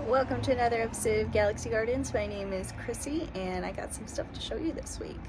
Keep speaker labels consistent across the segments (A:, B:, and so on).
A: Welcome to another episode of Galaxy Gardens. My name is Chrissy and I got some stuff to show you this week.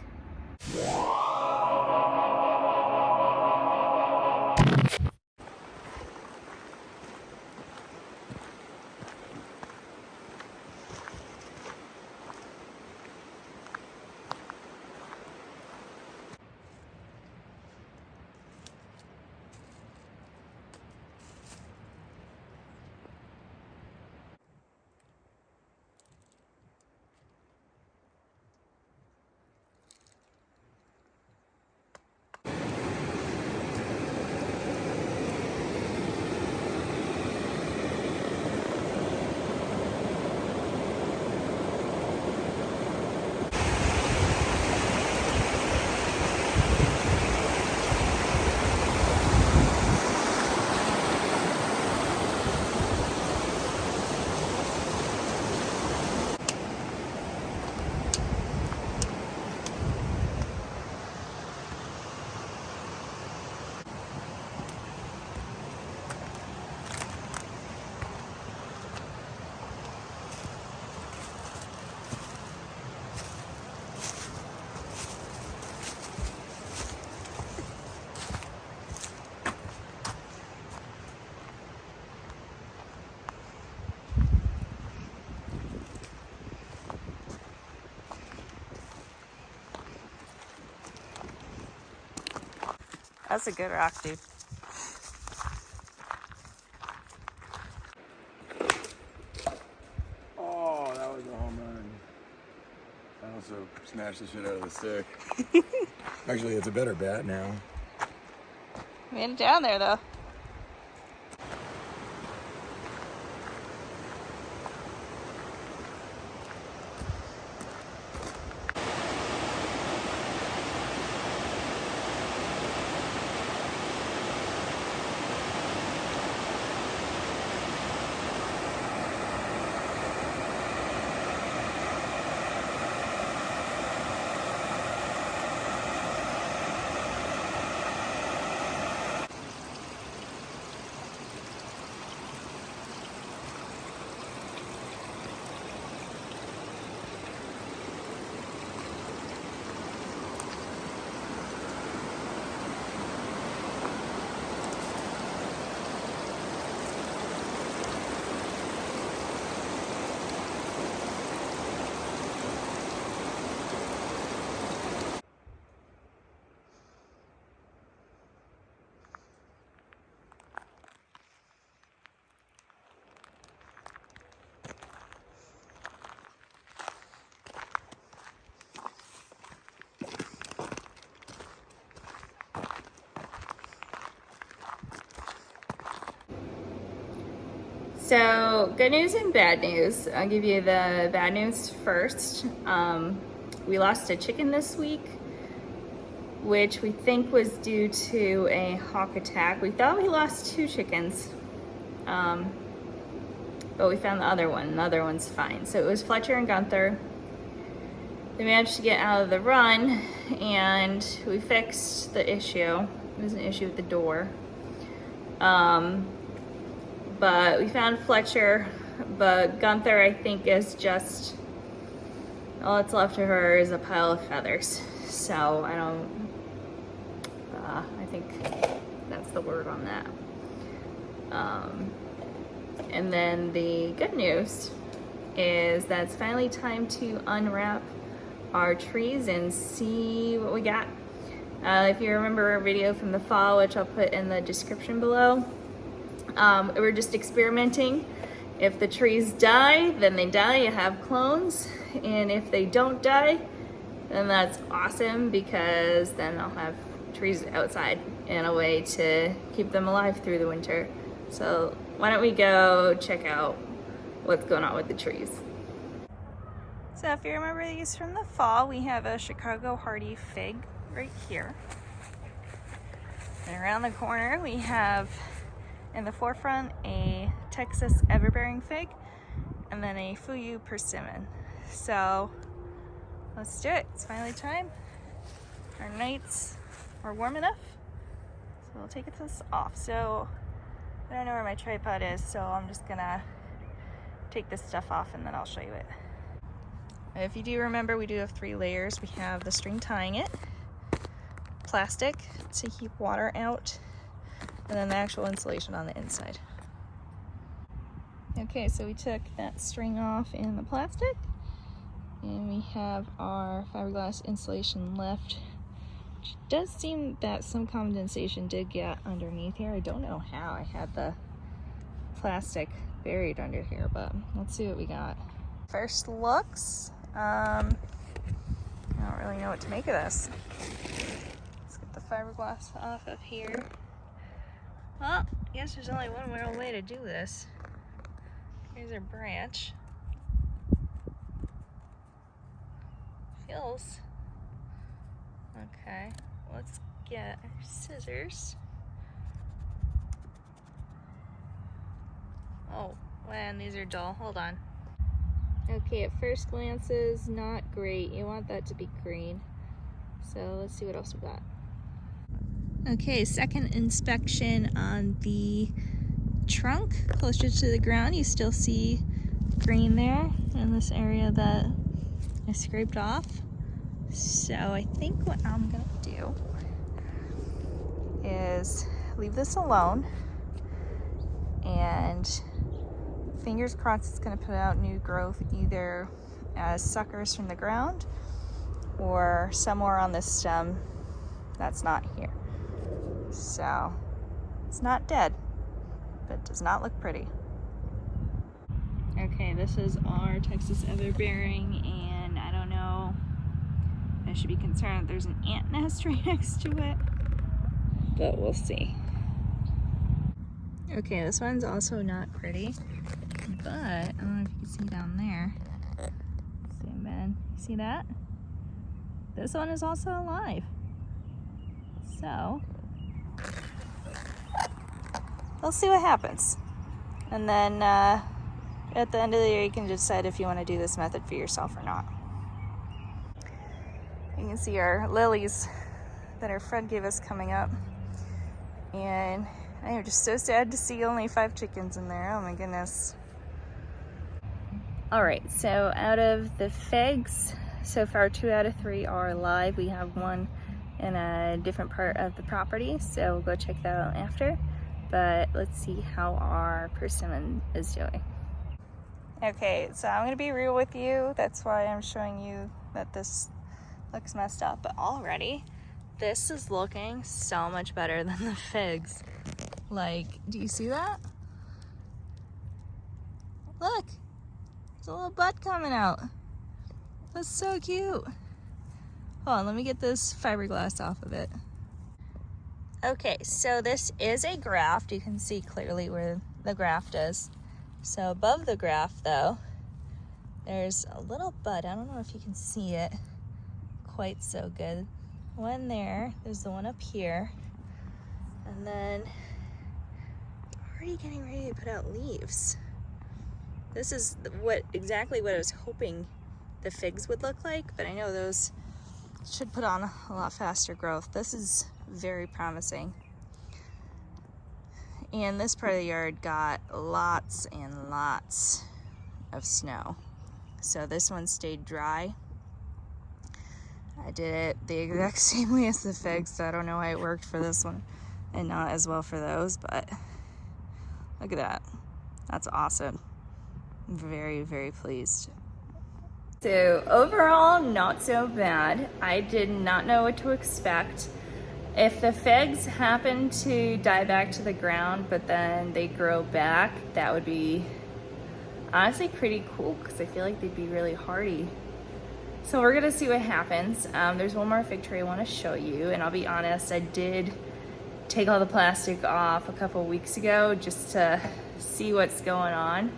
A: That's a good rock, dude.
B: Oh, that was a home run. I also smashed the shit out of the stick. Actually, it's a better bat now.
A: Made it down there though. So, good news and bad news. I'll give you the bad news first. We lost a chicken this week, which we think was due to a hawk attack. We thought we lost 2 chickens, but we found the other one. The other one's fine. So it was Fletcher and Gunther. They managed to get out of the run, and we fixed the issue. It was an issue with the door. But we found Fletcher, but Gunther, I think, is just, all that's left of her is a pile of feathers. So I think that's the word on that. And then the good news is that it's finally time to unwrap our trees and see what we got. If you remember our video from the fall, which I'll put in the description below, we're just experimenting. If the trees die, then they die, you have clones. And if they don't die, then that's awesome, because then I'll have trees outside in a way to keep them alive through the winter. So why don't we go check out what's going on with the trees. So if you remember these from the fall, we have a Chicago hardy fig right here. And around the corner we have, in the forefront, a Texas everbearing fig, and then a Fuyu persimmon. So let's do it. It's finally time. Our nights are warm enough, so we'll take this off. So I don't know where my tripod is, so I'm just gonna take this stuff off and then I'll show you it. If you do remember, we do have 3 layers. We have the string tying it, plastic to keep water out, and then the actual insulation on the inside. Okay, so we took that string off and the plastic, and we have our fiberglass insulation left. It does seem that some condensation did get underneath here. I don't know how. I had the plastic buried under here, but let's see what we got. First looks, I don't really know what to make of this. Let's get the fiberglass off of here. Well, I guess there's only one real way to do this. Here's our branch. Feels okay. Let's get our scissors. Oh, man, these are dull. Hold on. Okay, at first glance is not great. You want that to be green. So let's see what else we got. Okay, second inspection on the trunk closer to the ground. You still see green there in this area that I scraped off. So I think what I'm gonna do is leave this alone, and fingers crossed it's gonna put out new growth either as suckers from the ground or somewhere on this stem that's not here. So it's not dead, but it does not look pretty. Okay, this is our Texas everbearing, and I don't know, I should be concerned there's an ant nest right next to it, but we'll see. Okay, this one's also not pretty, but I don't know if you can see down there. Zoom in. See that? This one is also alive. So we'll see what happens. And then at the end of the year, you can decide if you want to do this method for yourself or not. You can see our lilies that our friend gave us coming up. And I am just so sad to see only 5 chickens in there. Oh my goodness. All right, so out of the figs, so far 2 out of 3 are alive. We have one in a different part of the property, so we'll go check that out after. But let's see how our persimmon is doing. Okay, so I'm gonna be real with you. That's why I'm showing you that this looks messed up, but already this is looking so much better than the figs. Like, do you see that? Look, there's a little bud coming out. That's so cute. Hold on, let me get this fiberglass off of it. Okay, so this is a graft. You can see clearly where the graft is. So above the graft though, there's a little bud. I don't know if you can see it quite so good. One there, there's the one up here. And then already getting ready to put out leaves. This is exactly what I was hoping the figs would look like, but I know those should put on a lot faster growth. This is very promising. And this part of the yard got lots and lots of snow. So this one stayed dry. I did it the exact same way as the figs, so I don't know why it worked for this one and not as well for those, but look at that. That's awesome. I'm very, very pleased. So overall, not so bad. I did not know what to expect. If the figs happen to die back to the ground, but then they grow back, that would be honestly pretty cool because I feel like they'd be really hardy. So we're gonna see what happens. There's one more fig tree I wanna show you, and I'll be honest, I did take all the plastic off a couple weeks ago just to see what's going on.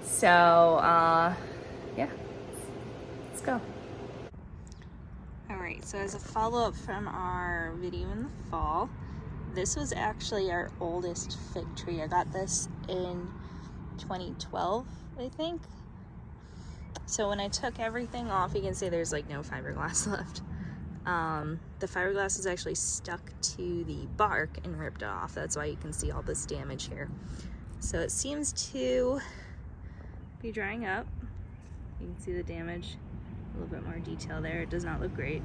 A: So yeah, let's go. All right, so as a follow-up from our video in the fall, this was actually our oldest fig tree. I got this in 2012, I think. So when I took everything off, you can see there's like no fiberglass left. The fiberglass is actually stuck to the bark and ripped off. That's why you can see all this damage here. So it seems to be drying up. You can see the damage, a little bit more detail there. It does not look great.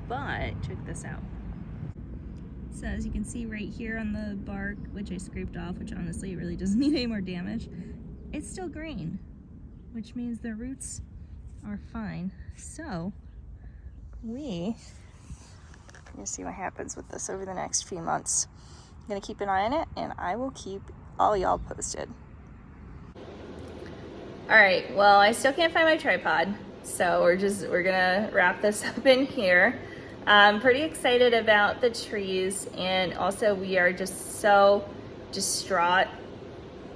A: But check this out. So as you can see right here on the bark, which I scraped off, which honestly it really doesn't need any more damage, it's still green, which means the roots are fine. So we'll see what happens with this over the next few months. I'm gonna keep an eye on it, and I will keep all y'all posted. All right, well, I still can't find my tripod, so we're gonna wrap this up in here. I'm pretty excited about the trees, and also we are just so distraught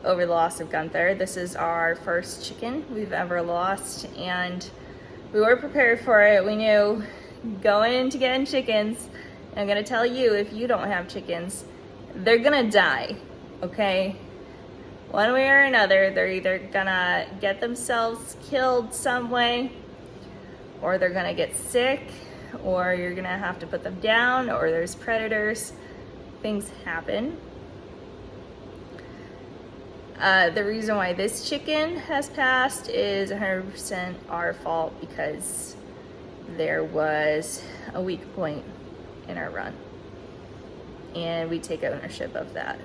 A: over the loss of Gunther. This is our first chicken we've ever lost, and we were prepared for it. We knew going into getting chickens, and I'm gonna tell you, if you don't have chickens, they're gonna die, okay? One way or another, they're either gonna get themselves killed some way, or they're gonna get sick, or you're gonna have to put them down, or there's predators. Things happen. The reason why this chicken has passed is 100% our fault, because there was a weak point in our run, and we take ownership of that,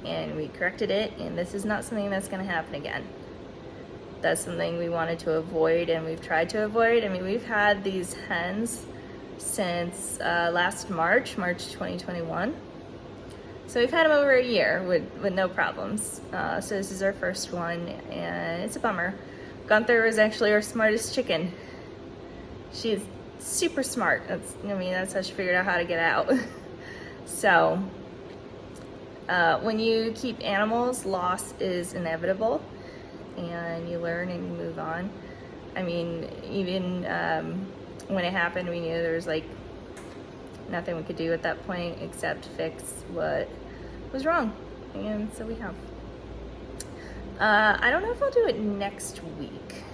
A: and we corrected it, and this is not something that's going to happen again. That's something we wanted to avoid, and we've tried to avoid. I mean, we've had these hens since last March 2021. So we've had them over a year with no problems. So this is our first one, and it's a bummer. Gunther was actually our smartest chicken. She's super smart. That's how she figured out how to get out. So when you keep animals, loss is inevitable, and you learn and you move on. I mean, even when it happened, we knew there was like nothing we could do at that point except fix what was wrong, and so we have. I don't know if I'll do it next week.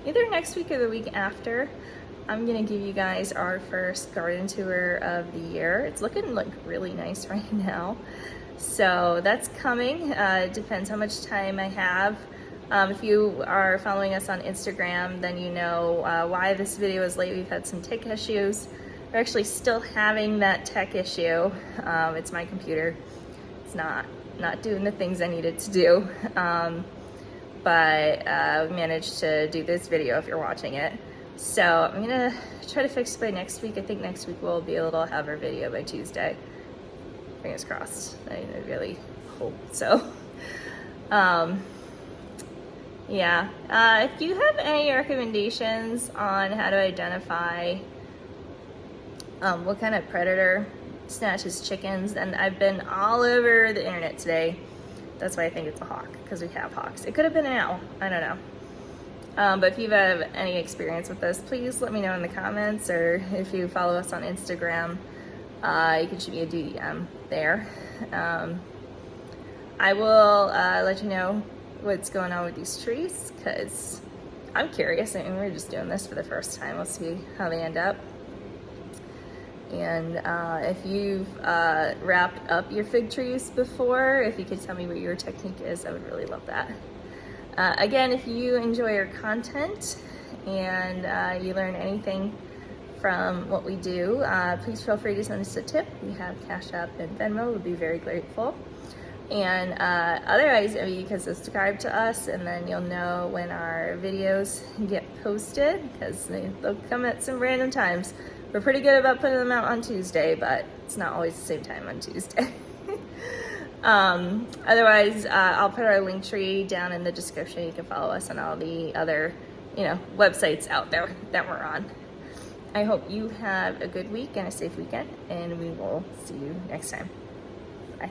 A: Either next week or the week after. I'm gonna give you guys our first garden tour of the year. It's looking like really nice right now. So that's coming. It depends how much time I have. If you are following us on Instagram, then you know why this video is late. We've had some tech issues. We're actually still having that tech issue. It's my computer. It's not doing the things I needed to do. But we managed to do this video if you're watching it. So I'm gonna try to fix it by next week. I think next week we'll be able to have our video by Tuesday. Fingers crossed. I really hope so. Yeah. If you have any recommendations on how to identify what kind of predator snatches chickens, and I've been all over the internet today. That's why I think it's a hawk, because we have hawks. It could have been an owl. I don't know. But if you have any experience with this, please let me know in the comments, or if you follow us on Instagram, you can shoot me a DM there. I will let you know what's going on with these trees, because I'm curious. I mean, we're just doing this for the first time. We'll see how they end up. And if you've wrapped up your fig trees before, if you could tell me what your technique is, I would really love that. Again, if you enjoy our content and you learn anything from what we do, please feel free to send us a tip. We have Cash App and Venmo. We'd be very grateful. And otherwise, you can subscribe to us, and then you'll know when our videos get posted, because they'll come at some random times. We're pretty good about putting them out on Tuesday, but it's not always the same time on Tuesday. Otherwise, I'll put our link tree down in the description. You can follow us on all the other, websites out there that we're on. I hope you have a good week and a safe weekend, and we will see you next time. Bye.